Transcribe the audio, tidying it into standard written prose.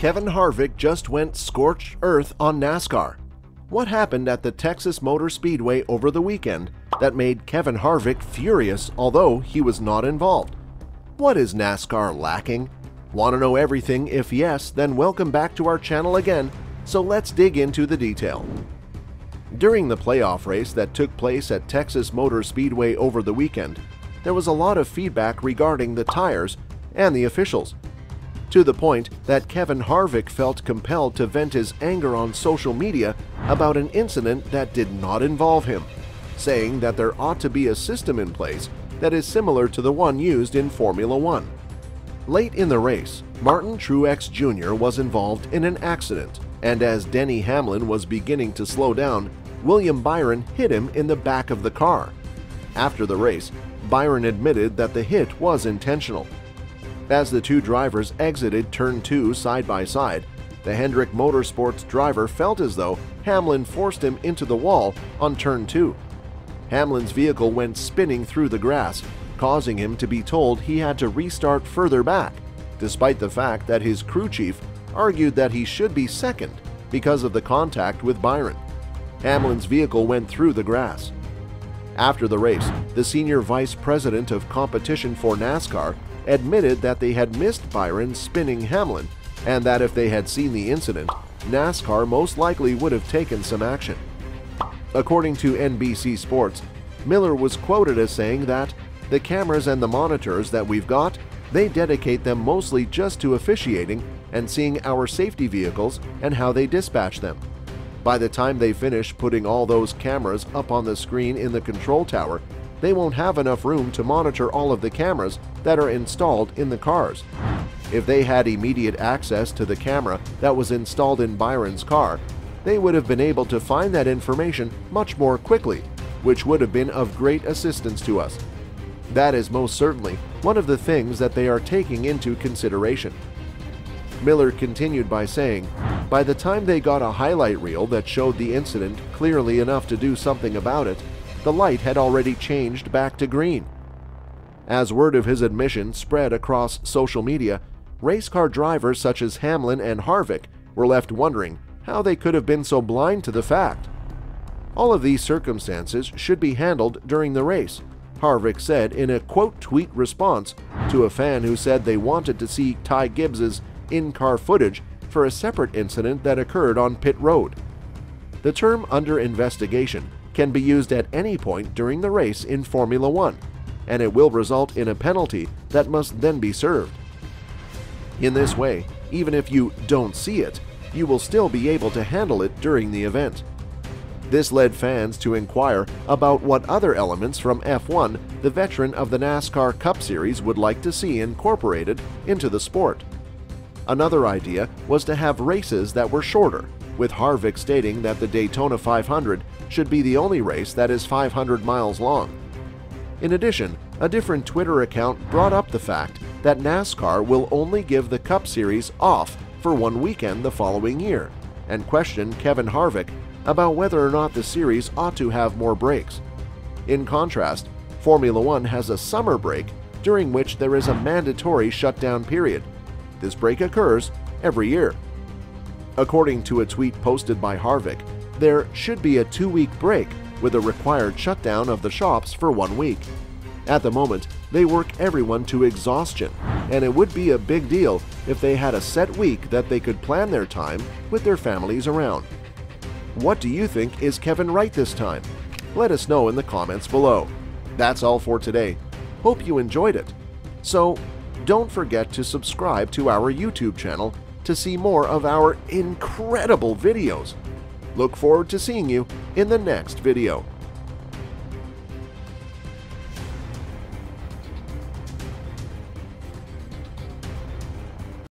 Kevin Harvick just went scorched earth on NASCAR. What happened at the Texas Motor Speedway over the weekend that made Kevin Harvick furious although he was not involved? What is NASCAR lacking? Want to know everything? If yes, then welcome back to our channel again, so let's dig into the detail. During the playoff race that took place at Texas Motor Speedway over the weekend, there was a lot of feedback regarding the tires and the officials, to the point that Kevin Harvick felt compelled to vent his anger on social media about an incident that did not involve him, saying that there ought to be a system in place that is similar to the one used in Formula One. Late in the race, Martin Truex Jr. was involved in an accident, and as Denny Hamlin was beginning to slow down, William Byron hit him in the back of the car. After the race, Byron admitted that the hit was intentional. As the two drivers exited Turn 2 side by side, the Hendrick Motorsports driver felt as though Hamlin forced him into the wall on Turn 2. Hamlin's vehicle went spinning through the grass, causing him to be told he had to restart further back, despite the fact that his crew chief argued that he should be second because of the contact with Byron. Hamlin's vehicle went through the grass. After the race, the senior vice president of competition for NASCAR admitted that they had missed Byron spinning Hamlin, and that if they had seen the incident, NASCAR most likely would have taken some action. According to NBC Sports, Miller was quoted as saying that the cameras and the monitors that we've got, they dedicate them mostly just to officiating and seeing our safety vehicles and how they dispatch them. By the time they finish putting all those cameras up on the screen in the control tower, they won't have enough room to monitor all of the cameras that are installed in the cars. If they had immediate access to the camera that was installed in Byron's car, they would have been able to find that information much more quickly, which would have been of great assistance to us. That is most certainly one of the things that they are taking into consideration. Miller continued by saying, by the time they got a highlight reel that showed the incident clearly enough to do something about it, the light had already changed back to green. As word of his admission spread across social media, race car drivers such as Hamlin and Harvick were left wondering how they could have been so blind to the fact. All of these circumstances should be handled during the race, Harvick said in a quote-tweet response to a fan who said they wanted to see Ty Gibbs's in-car footage for a separate incident that occurred on pit road. The term under investigation can be used at any point during the race in Formula One, and it will result in a penalty that must then be served. In this way, even if you don't see it, you will still be able to handle it during the event. This led fans to inquire about what other elements from F1 the veteran of the NASCAR Cup Series would like to see incorporated into the sport. Another idea was to have races that were shorter, with Harvick stating that the Daytona 500 should be the only race that is 500 miles long. In addition, a different Twitter account brought up the fact that NASCAR will only give the Cup Series off for one weekend the following year, and questioned Kevin Harvick about whether or not the series ought to have more breaks. In contrast, Formula One has a summer break during which there is a mandatory shutdown period. This break occurs every year. According to a tweet posted by Harvick, there should be a 2-week break with a required shutdown of the shops for 1 week. At the moment, they work everyone to exhaustion, and it would be a big deal if they had a set week that they could plan their time with their families around. What do you think? Is Kevin right this time? Let us know in the comments below. That's all for today. Hope you enjoyed it. So, don't forget to subscribe to our YouTube channel to see more of our incredible videos. Look forward to seeing you in the next video.